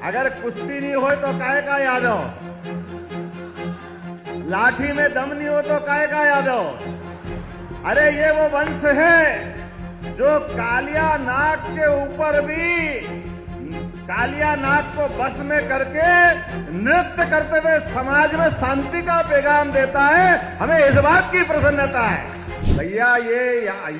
अगर कुश्ती नहीं हो तो काहे का यादव, लाठी में दम नहीं हो तो काहे का यादव। अरे ये वो वंश है जो कालिया नाग के ऊपर भी कालिया नाग को बस में करके नृत्य करते हुए समाज में शांति का पैगाम देता है। हमें इस बात की प्रसन्नता है। भैया ये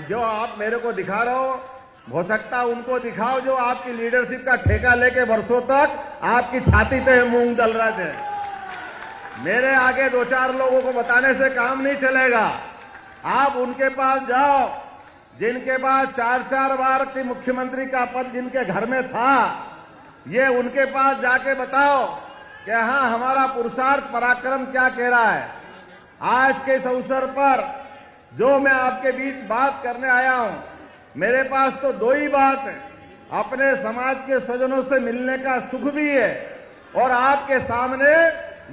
जो आप मेरे को दिखा रहे हो सकता उनको दिखाओ जो आपकी लीडरशिप का ठेका लेके वर्षों तक आपकी छाती पे मूंग डल रहे थे। मेरे आगे दो चार लोगों को बताने से काम नहीं चलेगा। आप उनके पास जाओ जिनके पास चार चार बार की मुख्यमंत्री का पद जिनके घर में था, ये उनके पास जाके बताओ कि हाँ हमारा पुरुषार्थ पराक्रम क्या कह रहा है। आज के इस अवसर पर जो मैं आपके बीच बात करने आया हूं, मेरे पास तो दो ही बात है। अपने समाज के स्वजनों से मिलने का सुख भी है और आपके सामने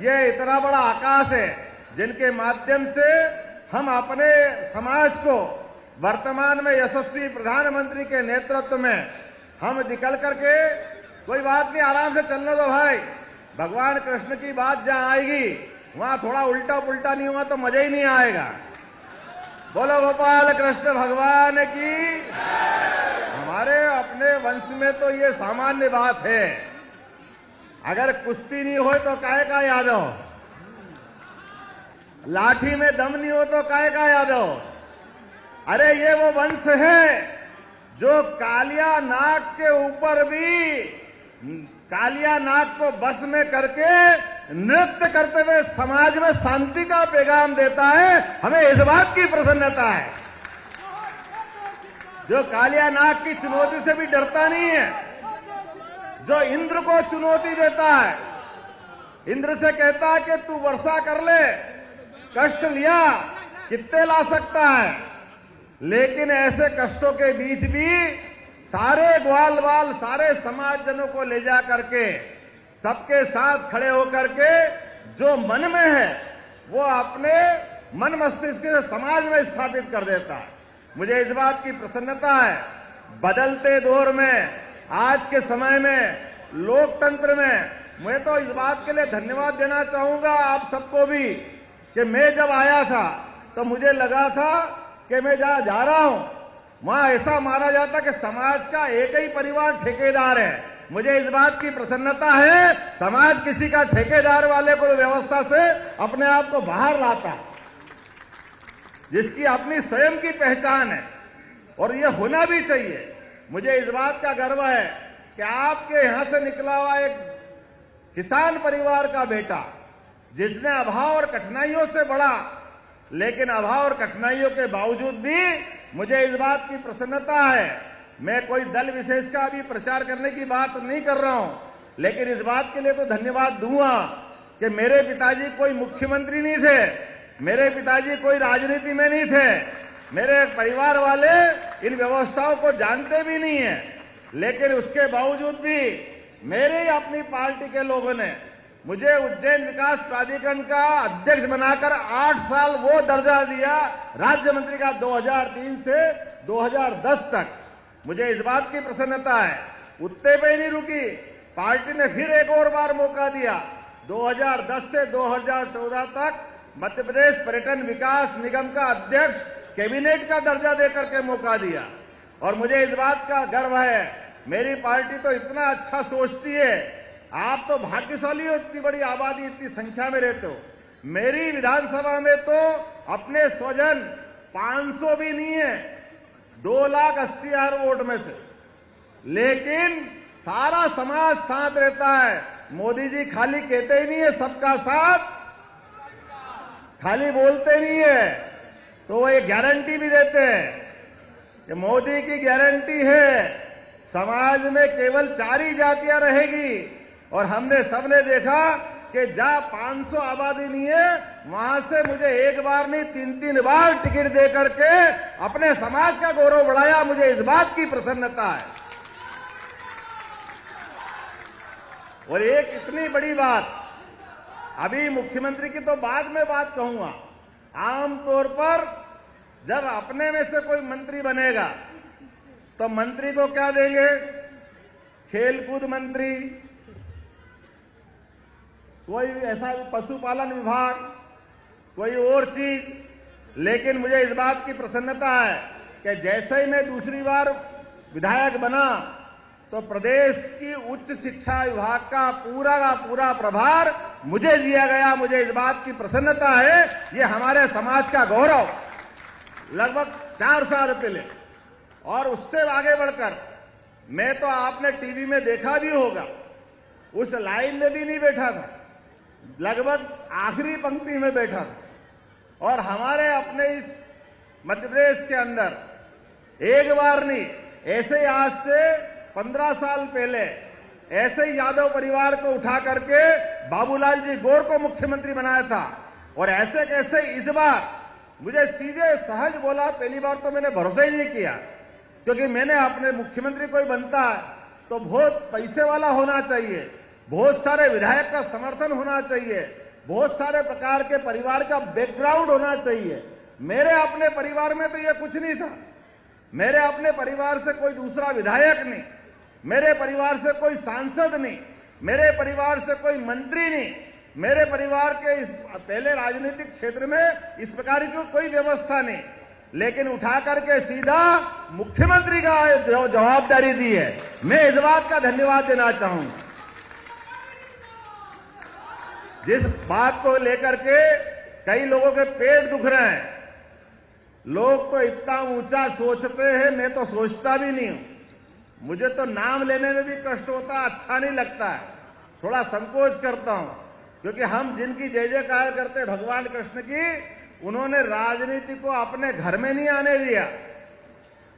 ये इतना बड़ा आकाश है जिनके माध्यम से हम अपने समाज को वर्तमान में यशस्वी प्रधानमंत्री के नेतृत्व में हम निकल करके, कोई बात नहीं आराम से चलने दो भाई, भगवान कृष्ण की बात जहां आएगी वहां थोड़ा उल्टा पुल्टा नहीं हुआ तो मजा ही नहीं आएगा। बोलो गोपाल कृष्ण भगवान की। हमारे अपने वंश में तो ये सामान्य बात है। अगर कुश्ती नहीं हो तो काहे का यादव, लाठी में दम नहीं हो तो काहे का यादव। अरे ये वो वंश है जो कालिया नाग के ऊपर भी कालिया नाग को बस में करके नृत्य करते हुए समाज में शांति का पैगाम देता है। हमें इस बात की प्रसन्नता है। जो कालिया नाग की चुनौती से भी डरता नहीं है, जो इंद्र को चुनौती देता है, इंद्र से कहता है कि तू वर्षा कर ले, कष्ट लिया कितने ला सकता है। लेकिन ऐसे कष्टों के बीच भी सारे ग्वाल बाल सारे समाजजनों को ले जा करके सबके साथ खड़े होकर के जो मन में है वो अपने मन मस्तिष्क से समाज में स्थापित कर देता है। मुझे इस बात की प्रसन्नता है। बदलते दौर में, आज के समय में, लोकतंत्र में मैं तो इस बात के लिए धन्यवाद देना चाहूंगा आप सबको भी कि मैं जब आया था तो मुझे लगा था कि मैं जहां जा रहा हूं वहां ऐसा माना जाता कि समाज का एक ही परिवार ठेकेदार है। मुझे इस बात की प्रसन्नता है समाज किसी का ठेकेदार वाले को व्यवस्था से अपने आप को बाहर लाता है, जिसकी अपनी स्वयं की पहचान है और ये होना भी चाहिए। मुझे इस बात का गर्व है कि आपके यहां से निकला हुआ एक किसान परिवार का बेटा जिसने अभाव और कठिनाइयों से बढ़ा, लेकिन अभाव और कठिनाइयों के बावजूद भी मुझे इस बात की प्रसन्नता है। मैं कोई दल विशेष का अभी प्रचार करने की बात नहीं कर रहा हूं, लेकिन इस बात के लिए तो धन्यवाद दूंगा कि मेरे पिताजी कोई मुख्यमंत्री नहीं थे, मेरे पिताजी कोई राजनीति में नहीं थे, मेरे परिवार वाले इन व्यवस्थाओं को जानते भी नहीं है, लेकिन उसके बावजूद भी मेरे ही अपनी पार्टी के लोगों ने मुझे उज्जैन विकास प्राधिकरण का अध्यक्ष बनाकर 8 साल वो दर्जा दिया राज्य मंत्री का 2003 से 2010 तक। मुझे इस बात की प्रसन्नता है। उतने पे नहीं रुकी, पार्टी ने फिर एक और बार मौका दिया। 2010 से 2014 तक मध्य प्रदेश पर्यटन विकास निगम का अध्यक्ष, कैबिनेट का दर्जा देकर के मौका दिया। और मुझे इस बात का गर्व है, मेरी पार्टी तो इतना अच्छा सोचती है। आप तो भाग्यशाली हो, इतनी बड़ी आबादी, इतनी संख्या में रहते हो। मेरी विधानसभा में तो अपने स्वजन 500 भी नहीं है, 2,80,000 वोट में से, लेकिन सारा समाज साथ रहता है। मोदी जी खाली कहते ही नहीं है सबका साथ, खाली बोलते नहीं है, तो वो एक गारंटी भी देते हैं कि मोदी की गारंटी है समाज में केवल 4 ही जातियां रहेगी। और हमने सबने देखा कि जहां 500 आबादी नहीं है वहां से मुझे एक बार नहीं 3-3 बार टिकट दे करके अपने समाज का गौरव बढ़ाया। मुझे इस बात की प्रसन्नता है। और एक इतनी बड़ी बात, अभी मुख्यमंत्री की तो बाद में बात कहूंगा, आमतौर पर जब अपने में से कोई मंत्री बनेगा तो मंत्री को क्या देंगे? खेलकूद मंत्री, कोई ऐसा पशुपालन विभाग, कोई और चीज। लेकिन मुझे इस बात की प्रसन्नता है कि जैसे ही मैं दूसरी बार विधायक बना तो प्रदेश की उच्च शिक्षा विभाग का पूरा प्रभार मुझे दिया गया। मुझे इस बात की प्रसन्नता है, ये हमारे समाज का गौरव। लगभग 4 साल पहले और उससे आगे बढ़कर मैं तो आपने टीवी में देखा भी होगा, उस लाइन में भी नहीं बैठा था, लगभग आखिरी पंक्ति में बैठा था। और हमारे अपने इस मध्य प्रदेश के अंदर एक बार नहीं, ऐसे आज से 15 साल पहले ऐसे ही यादव परिवार को उठा करके बाबूलाल जी गौर को मुख्यमंत्री बनाया था। और ऐसे कैसे इस बार मुझे सीधे सहज बोला। पहली बार तो मैंने भरोसा ही नहीं किया, क्योंकि मैंने अपने मुख्यमंत्री कोई बनता है तो बहुत पैसे वाला होना चाहिए, बहुत सारे विधायक का समर्थन होना चाहिए, बहुत सारे प्रकार के परिवार का बैकग्राउंड होना चाहिए। मेरे अपने परिवार में तो ये कुछ नहीं था। मेरे अपने परिवार से कोई दूसरा विधायक नहीं, मेरे परिवार से कोई सांसद नहीं, मेरे परिवार से कोई मंत्री नहीं, मेरे परिवार के इस पहले राजनीतिक क्षेत्र में इस प्रकार की कोई व्यवस्था नहीं। लेकिन उठा करके सीधा मुख्यमंत्री का जवाबदारी दी है। मैं इस बात का धन्यवाद देना चाहूंगा। जिस बात को लेकर के कई लोगों के पेट दुख रहे हैं, लोग तो इतना ऊंचा सोचते हैं, मैं तो सोचता भी नहीं हूं। मुझे तो नाम लेने में भी कष्ट होता, अच्छा नहीं लगता है, थोड़ा संकोच करता हूं। क्योंकि हम जिनकी जय जयकार करते भगवान कृष्ण की, उन्होंने राजनीति को अपने घर में नहीं आने दिया।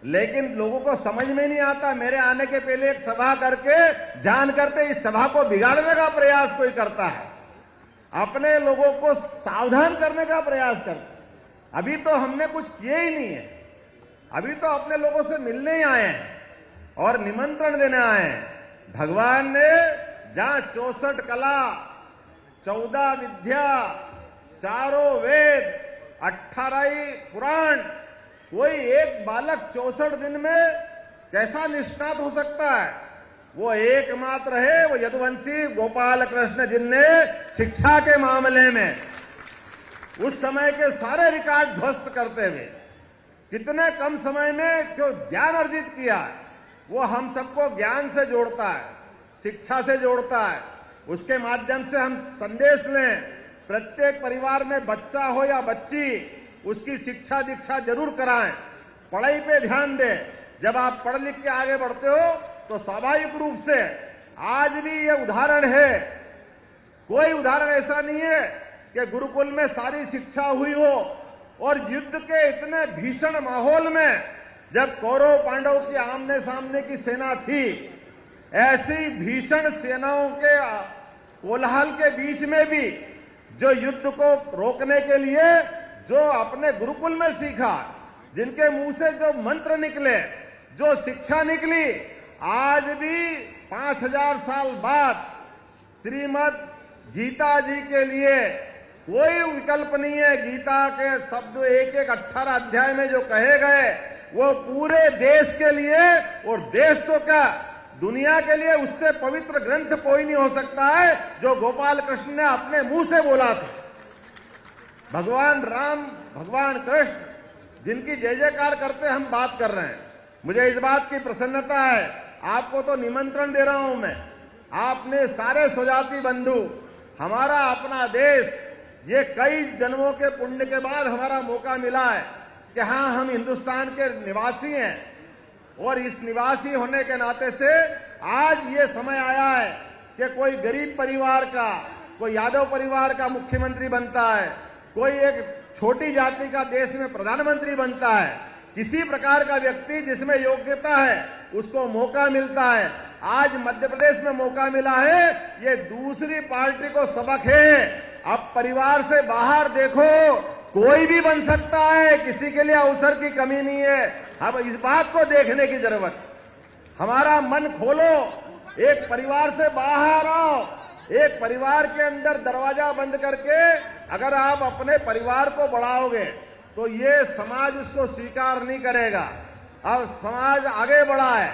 लेकिन लोगों को समझ में नहीं आता, मेरे आने के पहले एक सभा करके जान करते इस सभा को बिगाड़ने का प्रयास कोई करता है, अपने लोगों को सावधान करने का प्रयास करता है। अभी तो हमने कुछ किए ही नहीं है, अभी तो अपने लोगों से मिलने ही आए हैं और निमंत्रण देने आए हैं। भगवान ने जहां 64 कला, 14 विद्या, 4 वेद, 18 पुराण, कोई एक बालक 64 दिन में कैसा निष्णात हो सकता है? वो एकमात्र है, वो यदुवंशी गोपाल कृष्ण, जिनने शिक्षा के मामले में उस समय के सारे रिकॉर्ड ध्वस्त करते हुए कितने कम समय में जो ज्ञान अर्जित किया है, वो हम सबको ज्ञान से जोड़ता है, शिक्षा से जोड़ता है। उसके माध्यम से हम संदेश लें, प्रत्येक परिवार में बच्चा हो या बच्ची, उसकी शिक्षा दीक्षा जरूर कराएं, पढ़ाई पे ध्यान दें। जब आप पढ़ लिख के आगे बढ़ते हो तो स्वाभाविक रूप से आज भी ये उदाहरण है, कोई उदाहरण ऐसा नहीं है कि गुरुकुल में सारी शिक्षा हुई हो। और युद्ध के इतने भीषण माहौल में जब कौरव पांडव की आमने सामने की सेना थी, ऐसी भीषण सेनाओं के कोलाहल के बीच में भी जो युद्ध को रोकने के लिए जो अपने गुरुकुल में सीखा, जिनके मुंह से जो मंत्र निकले, जो शिक्षा निकली, आज भी 5000 साल बाद श्रीमद् गीता जी के लिए कोई विकल्प नहीं है। गीता के शब्द एक 18 अध्याय में जो कहे गए, वो पूरे देश के लिए, और देश तो क्या दुनिया के लिए उससे पवित्र ग्रंथ कोई नहीं हो सकता है जो गोपाल कृष्ण ने अपने मुंह से बोला था। भगवान राम, भगवान कृष्ण, जिनकी जय जयकार करते हम बात कर रहे हैं। मुझे इस बात की प्रसन्नता है, आपको तो निमंत्रण दे रहा हूं मैं, आपने सारे स्वजाति बंधु, हमारा अपना देश, ये कई जन्मों के पुण्य के बाद हमारा मौका मिला है कि हाँ, हम हिंदुस्तान के निवासी हैं। और इस निवासी होने के नाते से आज ये समय आया है कि कोई गरीब परिवार का, कोई यादव परिवार का मुख्यमंत्री बनता है, कोई एक छोटी जाति का देश में प्रधानमंत्री बनता है। किसी प्रकार का व्यक्ति जिसमें योग्यता है उसको मौका मिलता है। आज मध्य प्रदेश में मौका मिला है, ये दूसरी पार्टी को सबक है। अब परिवार से बाहर देखो, कोई भी बन सकता है, किसी के लिए अवसर की कमी नहीं है। अब इस बात को देखने की जरूरत, हमारा मन खोलो, एक परिवार से बाहर आओ। एक परिवार के अंदर दरवाजा बंद करके अगर आप अपने परिवार को बढ़ाओगे तो ये समाज उसको स्वीकार नहीं करेगा। अब समाज आगे बढ़ा है,